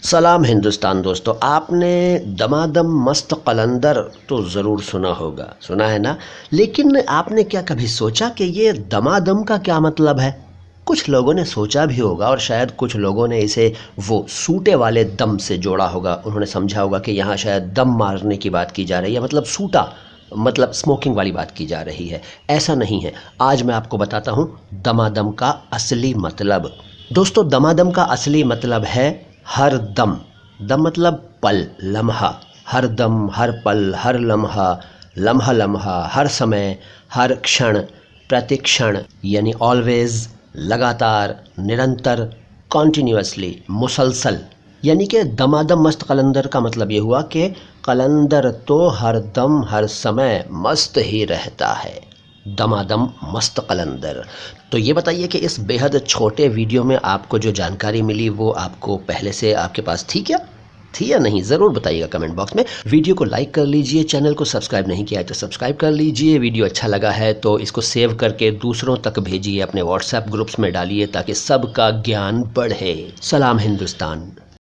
सलाम हिंदुस्तान दोस्तों, आपने दमादम मस्त कलंदर तो ज़रूर सुना होगा, सुना है ना। लेकिन आपने क्या कभी सोचा कि ये दमादम का क्या मतलब है? कुछ लोगों ने सोचा भी होगा और शायद कुछ लोगों ने इसे वो सूटे वाले दम से जोड़ा होगा। उन्होंने समझा होगा कि यहाँ शायद दम मारने की बात की जा रही है, मतलब सूटा मतलब स्मोकिंग वाली बात की जा रही है। ऐसा नहीं है। आज मैं आपको बताता हूँ दमादम का असली मतलब। दोस्तों, दमादम का असली मतलब है हर दम। दम मतलब पल, लम्हा। हर दम, हर पल, हर लम्हा, लम्हा लम्हा, हर समय, हर क्षण, प्रतिक्षण, यानी ऑलवेज, लगातार, निरंतर, कॉन्टिन्यूसली, मुसलसल। यानी कि दमादम मस्त कलंदर का मतलब ये हुआ कि कलंदर तो हर दम हर समय मस्त ही रहता है। दमादम मस्त कलंदर। तो ये बताइए कि इस बेहद छोटे वीडियो में आपको जो जानकारी मिली वो आपको पहले से आपके पास थी क्या? थी या नहीं? ज़रूर बताइएगा कमेंट बॉक्स में। वीडियो को लाइक कर लीजिए, चैनल को सब्सक्राइब नहीं किया है तो सब्सक्राइब कर लीजिए। वीडियो अच्छा लगा है तो इसको सेव करके दूसरों तक भेजिए, अपने व्हाट्सएप ग्रुप्स में डालिए ताकि सबका ज्ञान बढ़े। सलाम हिंदुस्तान।